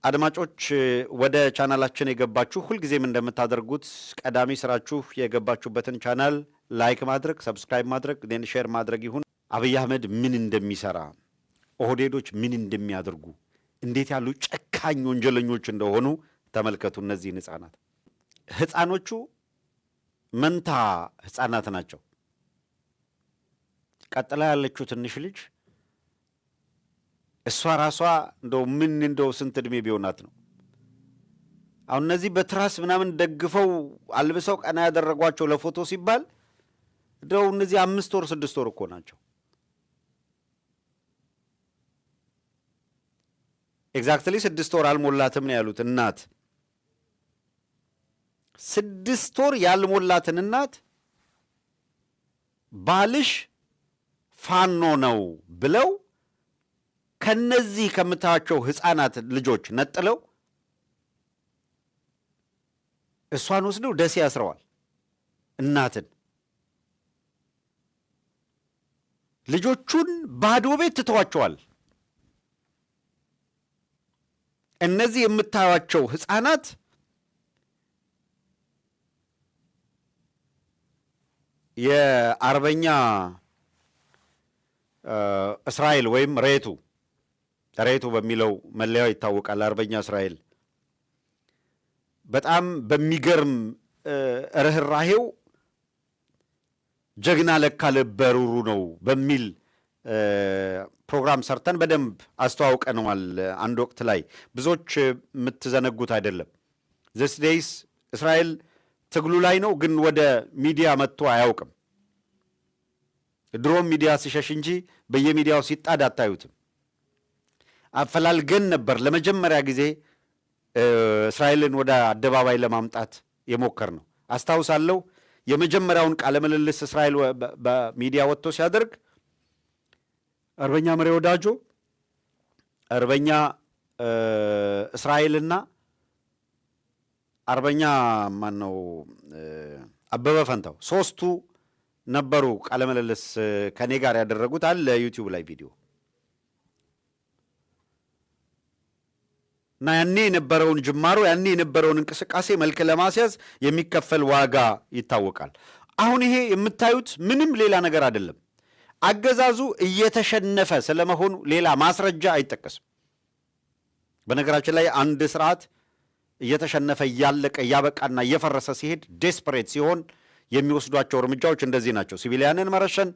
አድማጮች ወደ ቻናላችን የገባችሁ ሁልጊዜም እንደምታደርጉት ቀዳሚ ስራችሁ የገባችሁበትን ቻናል ላይክ ማድረግ፣ ሰብስክራይብ ማድረግ፣ ዴን ሼር ማድረግ ይሁን። አብይ አህመድ ምን እንደሚሰራ፣ ኦህዴዶች ምን እንደሚያደርጉ፣ እንዴት ያሉ ጨካኝ ወንጀለኞች እንደሆኑ ተመልከቱ። እነዚህን ህፃኖቹ መንታ ህፃናት ናቸው። ቀጥላ ያለችው ትንሽ ልጅ እሷ ራሷ እንደው ስንት ዕድሜ ቢሆናት ነው? አሁን እነዚህ በትራስ ምናምን ደግፈው አልብሰው ቀና ያደረጓቸው ለፎቶ ሲባል እንደው እነዚህ 5 ወር 6 ወር እኮ ናቸው። ኤግዛክትሊ 6 ወር አልሞላትም ነው ያሉት እናት። 6 ወር ያልሞላትን እናት ባልሽ ፋኖ ነው ብለው ከነዚህ ከምታያቸው ህፃናት ልጆች ነጥለው እሷን ወስደው ደሴ ያስረዋል። እናትን ልጆቹን ባዶ ቤት ትተዋቸዋል። እነዚህ የምታዩቸው ህፃናት የአርበኛ እስራኤል ወይም ሬቱ በሚለው መለያው ይታወቃል። አርበኛ እስራኤል በጣም በሚገርም ርህራሄው ጀግና ለካ ልበሩሩ ነው በሚል ፕሮግራም ሰርተን በደንብ አስተዋውቀነዋል። አንድ ወቅት ላይ ብዙዎች የምትዘነጉት አይደለም። ዚስ ዴይስ እስራኤል ትግሉ ላይ ነው፣ ግን ወደ ሚዲያ መጥቶ አያውቅም። ድሮም ሚዲያ ሲሸሽ እንጂ በየሚዲያው ሲጣድ አታዩትም። አፈላልገን ነበር ለመጀመሪያ ጊዜ እስራኤልን ወደ አደባባይ ለማምጣት የሞከር ነው። አስታውሳለሁ የመጀመሪያውን ቃለ ምልልስ እስራኤል በሚዲያ ወጥቶ ሲያደርግ አርበኛ መሪ ወዳጆ፣ አርበኛ እስራኤልና አርበኛ ማነው አበበ ፈንታው ሶስቱ ነበሩ ቃለ ምልልስ ከኔ ጋር ያደረጉት። አለ ዩቲዩብ ላይ ቪዲዮ እና ያኔ የነበረውን ጅማሮ ያኔ የነበረውን እንቅስቃሴ መልክ ለማስያዝ የሚከፈል ዋጋ ይታወቃል። አሁን ይሄ የምታዩት ምንም ሌላ ነገር አይደለም። አገዛዙ እየተሸነፈ ስለመሆኑ ሌላ ማስረጃ አይጠቀስም። በነገራችን ላይ አንድ ስርዓት እየተሸነፈ እያለቀ እያበቃና እየፈረሰ ሲሄድ ዴስፐሬት ሲሆን የሚወስዷቸው እርምጃዎች እንደዚህ ናቸው። ሲቪሊያንን መረሸን፣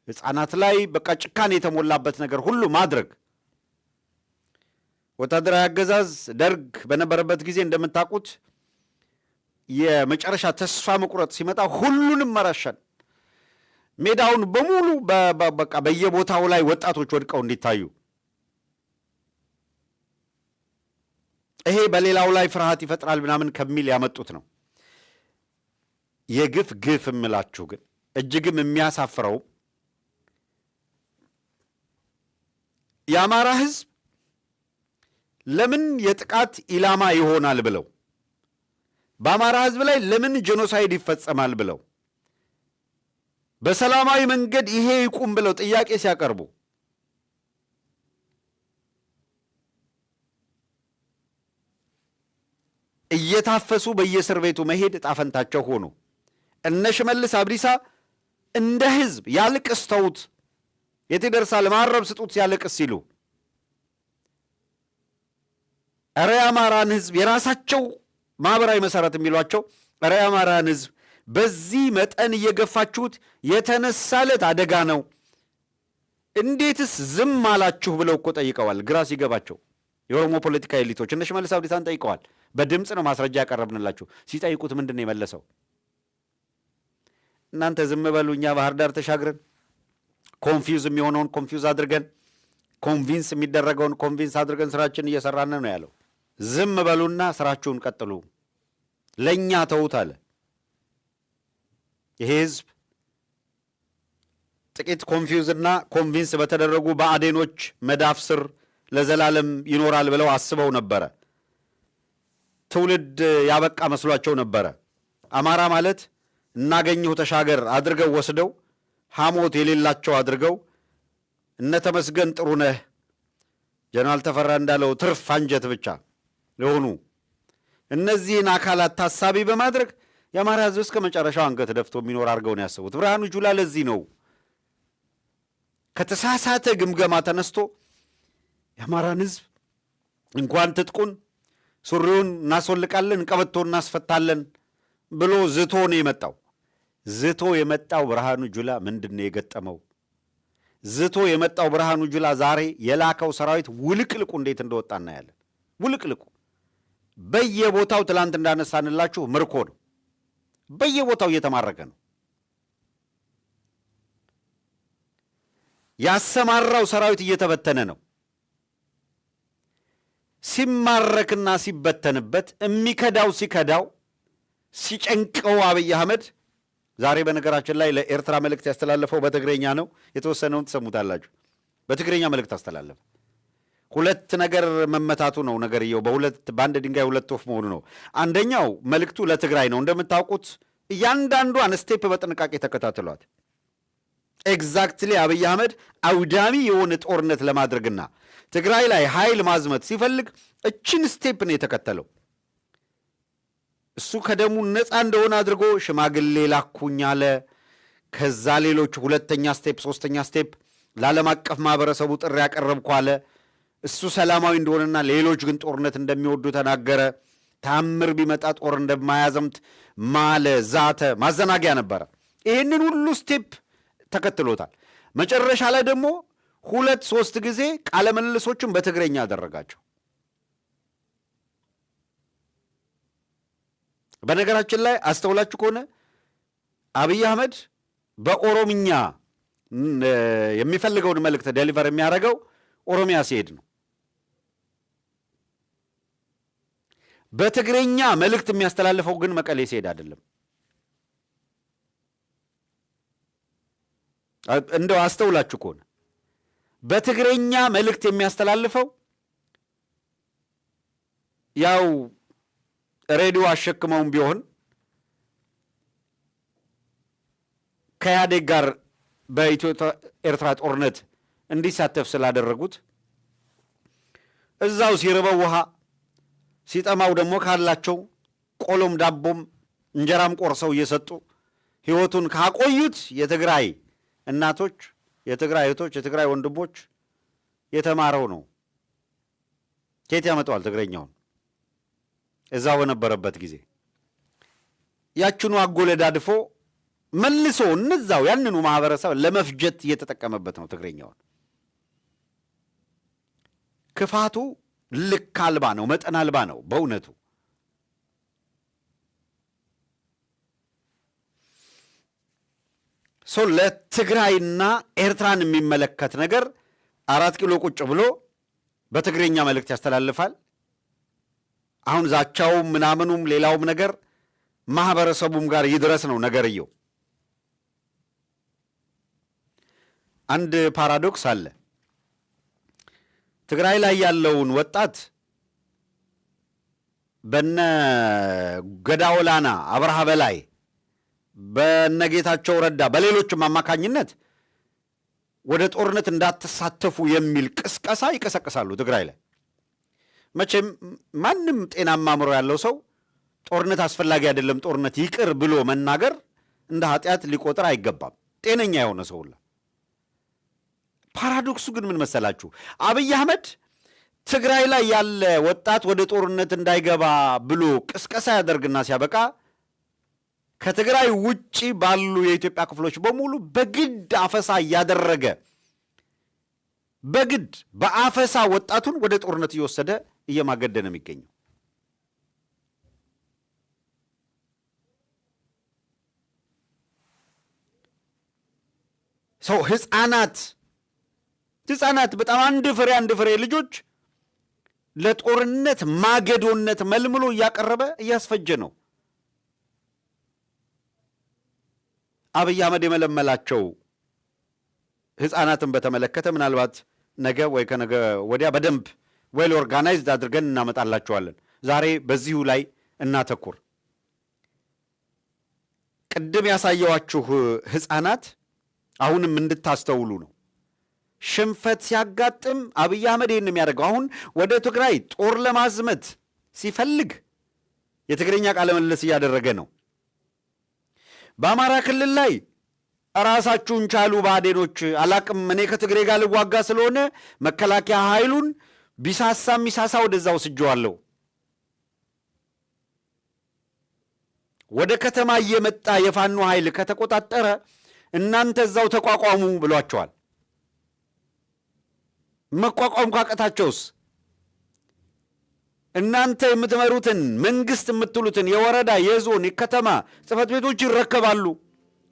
ህፃናት ላይ በቃ ጭካኔ የተሞላበት ነገር ሁሉ ማድረግ። ወታደራዊ አገዛዝ ደርግ በነበረበት ጊዜ እንደምታውቁት የመጨረሻ ተስፋ መቁረጥ ሲመጣ ሁሉንም መረሸን፣ ሜዳውን በሙሉ በቃ በየቦታው ላይ ወጣቶች ወድቀው እንዲታዩ። ይሄ በሌላው ላይ ፍርሃት ይፈጥራል ምናምን ከሚል ያመጡት ነው። የግፍ ግፍ እምላችሁ ግን እጅግም የሚያሳፍረው የአማራ ህዝብ ለምን የጥቃት ኢላማ ይሆናል ብለው፣ በአማራ ህዝብ ላይ ለምን ጄኖሳይድ ይፈጸማል ብለው፣ በሰላማዊ መንገድ ይሄ ይቁም ብለው ጥያቄ ሲያቀርቡ እየታፈሱ በየእስር ቤቱ መሄድ ዕጣ ፈንታቸው ሆኖ እነ ሽመልስ አብዲሳ እንደ ህዝብ ያልቅስ ተውት፣ የት ይደርሳል ማረብ ስጡት ያልቅስ ሲሉ ኧረ የአማራን ህዝብ የራሳቸው ማህበራዊ መሰረት የሚሏቸው ኧረ የአማራን ህዝብ በዚህ መጠን እየገፋችሁት የተነሳለት አደጋ ነው፣ እንዴትስ ዝም አላችሁ ብለው እኮ ጠይቀዋል። ግራ ሲገባቸው የኦሮሞ ፖለቲካ ኤሊቶች እነ ሽመልስ አብዲሳን ጠይቀዋል። በድምፅ ነው ማስረጃ ያቀረብንላችሁ። ሲጠይቁት ምንድን ነው የመለሰው? እናንተ ዝም በሉ፣ እኛ ባህር ዳር ተሻግረን ኮንፊውዝ የሚሆነውን ኮንፊውዝ አድርገን ኮንቪንስ የሚደረገውን ኮንቪንስ አድርገን ስራችን እየሰራን ነው ያለው። ዝም በሉና ስራችሁን ቀጥሉ፣ ለእኛ ተውት አለ። ይሄ ህዝብ ጥቂት ኮንፊውዝና ኮንቪንስ በተደረጉ ብአዴኖች መዳፍ ስር ለዘላለም ይኖራል ብለው አስበው ነበረ። ትውልድ ያበቃ መስሏቸው ነበረ። አማራ ማለት እናገኘው ተሻገር አድርገው ወስደው ሐሞት የሌላቸው አድርገው እነ ተመስገን ጥሩነህ ጀነራል ተፈራ እንዳለው ትርፍ አንጀት ብቻ የሆኑ እነዚህን አካላት ታሳቢ በማድረግ የአማራ ሕዝብ እስከ መጨረሻው አንገት ደፍቶ የሚኖር አድርገው ነው ያሰቡት። ብርሃኑ ጁላ ለዚህ ነው ከተሳሳተ ግምገማ ተነስቶ የአማራን ሕዝብ እንኳን ትጥቁን ሱሪውን እናስወልቃለን ቀበቶ እናስፈታለን ብሎ ዝቶ ነው የመጣው። ዝቶ የመጣው ብርሃኑ ጁላ ምንድን ነው የገጠመው? ዝቶ የመጣው ብርሃኑ ጁላ ዛሬ የላከው ሰራዊት ውልቅልቁ እንዴት እንደወጣ እናያለን። ውልቅልቁ በየቦታው ትላንት እንዳነሳንላችሁ ምርኮ ነው። በየቦታው እየተማረከ ነው። ያሰማራው ሰራዊት እየተበተነ ነው። ሲማረክና ሲበተንበት የሚከዳው ሲከዳው ሲጨንቀው አብይ አህመድ ዛሬ በነገራችን ላይ ለኤርትራ መልእክት ያስተላለፈው በትግረኛ ነው። የተወሰነውን ትሰሙታላችሁ። በትግረኛ መልእክት አስተላለፈ። ሁለት ነገር መመታቱ ነው ነገርየው። በአንድ ድንጋይ ሁለት ወፍ መሆኑ ነው። አንደኛው መልእክቱ ለትግራይ ነው። እንደምታውቁት እያንዳንዷን ስቴፕ በጥንቃቄ ተከታትሏት። ኤግዛክትሊ አብይ አህመድ አውዳሚ የሆነ ጦርነት ለማድረግና ትግራይ ላይ ኃይል ማዝመት ሲፈልግ እችን ስቴፕ ነው የተከተለው። እሱ ከደሙ ነፃ እንደሆነ አድርጎ ሽማግሌ ላኩኝ አለ። ከዛ ሌሎች ሁለተኛ ስቴፕ፣ ሶስተኛ ስቴፕ ለዓለም አቀፍ ማህበረሰቡ ጥሪ ያቀረብኩ አለ። እሱ ሰላማዊ እንደሆነና ሌሎች ግን ጦርነት እንደሚወዱ ተናገረ። ታምር ቢመጣ ጦር እንደማያዘምት ማለ፣ ዛተ። ማዘናጊያ ነበረ። ይህንን ሁሉ ስቴፕ ተከትሎታል። መጨረሻ ላይ ደግሞ 2-3 ጊዜ ቃለ ምልልሶችን በትግረኛ አደረጋቸው። በነገራችን ላይ አስተውላችሁ ከሆነ አብይ አህመድ በኦሮምኛ የሚፈልገውን መልእክት ዴሊቨር የሚያደርገው ኦሮሚያ ሲሄድ ነው። በትግረኛ መልእክት የሚያስተላልፈው ግን መቀሌ ሲሄድ አይደለም። እንደው አስተውላችሁ ከሆነ በትግረኛ መልእክት የሚያስተላልፈው ያው ሬዲዮ አሸክመውም ቢሆን ከኢህአዴግ ጋር በኢትዮ ኤርትራ ጦርነት እንዲሳተፍ ስላደረጉት እዛው ሲርበው ውሃ ሲጠማው ደግሞ ካላቸው ቆሎም ዳቦም እንጀራም ቆርሰው እየሰጡ ሕይወቱን ካቆዩት የትግራይ እናቶች፣ የትግራይ እህቶች፣ የትግራይ ወንድሞች የተማረው ነው። ከየት ያመጣዋል ትግረኛውን? እዛው በነበረበት ጊዜ ያችኑ አጎለዳድፎ መልሶ እነዛው ያንኑ ማህበረሰብ ለመፍጀት እየተጠቀመበት ነው ትግረኛውን። ክፋቱ ልክ አልባ ነው፣ መጠን አልባ ነው በእውነቱ። ለትግራይና ኤርትራን የሚመለከት ነገር 4 ኪሎ ቁጭ ብሎ በትግረኛ መልእክት ያስተላልፋል። አሁን ዛቻውም ምናምኑም ሌላውም ነገር ማህበረሰቡም ጋር ይድረስ ነው ነገርየው። አንድ ፓራዶክስ አለ። ትግራይ ላይ ያለውን ወጣት በነ ገዳውላና አብርሃ በላይ በነጌታቸው ረዳ በሌሎችም አማካኝነት ወደ ጦርነት እንዳትሳተፉ የሚል ቅስቀሳ ይቀሰቅሳሉ ትግራይ ላይ። መቼም ማንም ጤናማ አእምሮ ያለው ሰው ጦርነት አስፈላጊ አይደለም፣ ጦርነት ይቅር ብሎ መናገር እንደ ኃጢአት ሊቆጥር አይገባም፣ ጤነኛ የሆነ ሰው ሁላ። ፓራዶክሱ ግን ምን መሰላችሁ? አብይ አህመድ ትግራይ ላይ ያለ ወጣት ወደ ጦርነት እንዳይገባ ብሎ ቅስቀሳ ያደርግና ሲያበቃ ከትግራይ ውጪ ባሉ የኢትዮጵያ ክፍሎች በሙሉ በግድ አፈሳ እያደረገ በግድ በአፈሳ ወጣቱን ወደ ጦርነት እየወሰደ እየማገደ ነው የሚገኘው። ሰው ህፃናት በጣም አንድ ፍሬ ልጆች ለጦርነት ማገዶነት መልምሎ እያቀረበ እያስፈጀ ነው። አብይ አህመድ የመለመላቸው ህፃናትን በተመለከተ ምናልባት ነገ ወይ ከነገ ወዲያ በደንብ ዌል ኦርጋናይዝድ አድርገን እናመጣላቸዋለን። ዛሬ በዚሁ ላይ እናተኩር። ቅድም ያሳየዋችሁ ህፃናት አሁንም እንድታስተውሉ ነው። ሽንፈት ሲያጋጥም አብይ አህመድ ይህን የሚያደርገው አሁን ወደ ትግራይ ጦር ለማዝመት ሲፈልግ የትግርኛ ቃለ ምልልስ እያደረገ ነው። በአማራ ክልል ላይ ራሳችሁን ቻሉ ብአዴኖች፣ አላቅም እኔ ከትግሬ ጋር ልዋጋ ስለሆነ መከላከያ ኃይሉን ቢሳሳ ሚሳሳ ወደዛ ወስጄዋለሁ፣ ወደ ከተማ እየመጣ የፋኖ ኃይል ከተቆጣጠረ እናንተ እዛው ተቋቋሙ ብሏቸዋል። መቋቋም ካቀታቸውስ እናንተ የምትመሩትን መንግስት የምትሉትን የወረዳ የዞን የከተማ ጽሕፈት ቤቶች ይረከባሉ።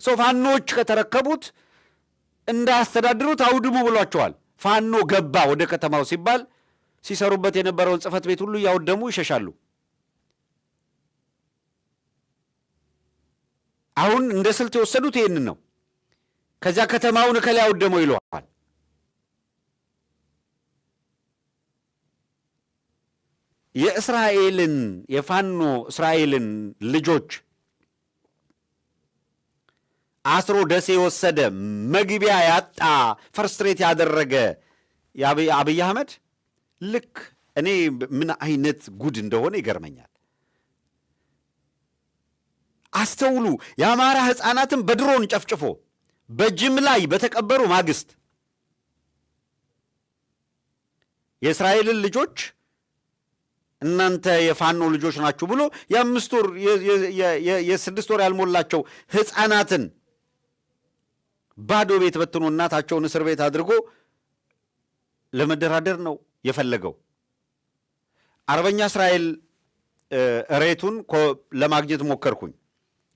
ፋኖች ከተረከቡት እንዳያስተዳድሩት አውድሙ ብሏቸዋል። ፋኖ ገባ ወደ ከተማው ሲባል ሲሰሩበት የነበረውን ጽሕፈት ቤት ሁሉ እያወደሙ ይሸሻሉ። አሁን እንደ ስልት የወሰዱት ይህንን ነው። ከዚያ ከተማውን ከላይ አወደመው ይለዋል። የእስራኤልን የፋኖ እስራኤልን ልጆች አስሮ ደሴ የወሰደ መግቢያ ያጣ ፈርስትሬት ያደረገ አብይ አህመድ ልክ እኔ ምን አይነት ጉድ እንደሆነ ይገርመኛል። አስተውሉ። የአማራ ሕፃናትን በድሮን ጨፍጭፎ በጅምላ በተቀበሩ ማግስት የእስራኤልን ልጆች እናንተ የፋኖ ልጆች ናችሁ ብሎ የ5 ወር የ6 ወር ያልሞላቸው ሕፃናትን ባዶ ቤት በትኖ እናታቸውን እስር ቤት አድርጎ ለመደራደር ነው የፈለገው። አርበኛ እስራኤል ሬቱን ለማግኘት ሞከርኩኝ።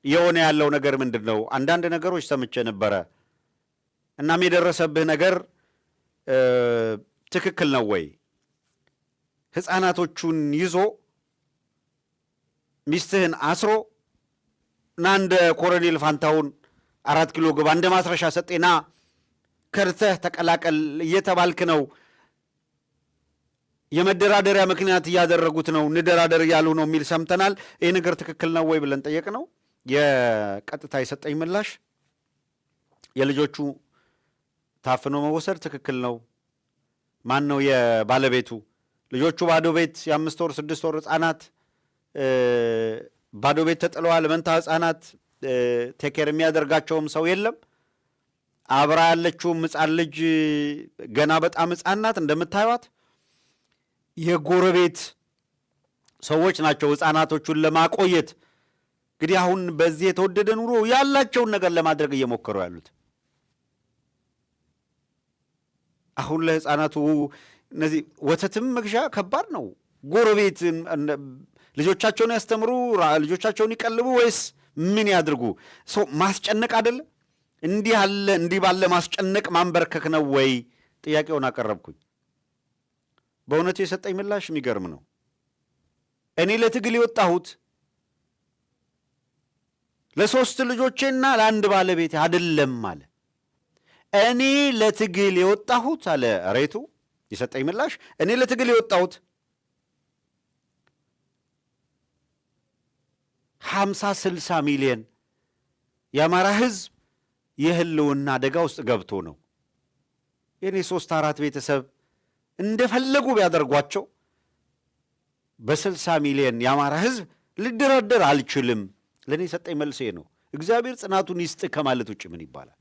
የሆነ ያለው ነገር ምንድን ነው? አንዳንድ ነገሮች ሰምቼ ነበረ። እናም የደረሰብህ ነገር ትክክል ነው ወይ? ሕፃናቶቹን ይዞ ሚስትህን አስሮ እና እንደ ኮሎኔል ፋንታሁን 4 ኪሎ ግባ፣ እንደ ማስረሻ ሰጤና ከርተህ ተቀላቀል እየተባልክ ነው። የመደራደሪያ ምክንያት እያደረጉት ነው፣ እንደራደር እያሉ ነው የሚል ሰምተናል። ይህ ነገር ትክክል ነው ወይ ብለን ጠየቅ ነው። የቀጥታ የሰጠኝ ምላሽ የልጆቹ ታፍኖ መወሰድ ትክክል ነው። ማን ነው የባለቤቱ? ልጆቹ ባዶ ቤት የ5 ወር 6 ወር ሕፃናት ባዶ ቤት ተጥለዋል። መንታ ሕፃናት ቴኬር የሚያደርጋቸውም ሰው የለም። አብራ ያለችውም ሕፃን ልጅ ገና በጣም ሕፃን ናት። እንደምታዩት የጎረቤት ሰዎች ናቸው ሕፃናቶቹን ለማቆየት እንግዲህ አሁን በዚህ የተወደደ ኑሮ ያላቸውን ነገር ለማድረግ እየሞከሩ ያሉት። አሁን ለሕፃናቱ እነዚህ ወተትም መግዣ ከባድ ነው። ጎረቤት ልጆቻቸውን ያስተምሩ፣ ልጆቻቸውን ይቀልቡ ወይስ ምን ያድርጉ? ሰው ማስጨነቅ አይደለ? እንዲህ ባለ ማስጨነቅ ማንበርከክ ነው ወይ? ጥያቄውን አቀረብኩኝ። በእውነቱ የሰጠኝ ምላሽ የሚገርም ነው። እኔ ለትግል የወጣሁት ለ3 ልጆቼና ለ1 ባለቤቴ አይደለም አለ። እኔ ለትግል የወጣሁት አለ ሬቱ የሰጠኝ ምላሽ፣ እኔ ለትግል የወጣሁት 50-60 ሚሊዮን የአማራ ሕዝብ የህልውና አደጋ ውስጥ ገብቶ ነው። የኔ 3-4 ቤተሰብ እንደፈለጉ ቢያደርጓቸው በ60 ሚሊዮን የአማራ ሕዝብ ልደራደር አልችልም። ለእኔ የሰጠኝ መልሴ ነው። እግዚአብሔር ጽናቱን ይስጥ ከማለት ውጭ ምን ይባላል?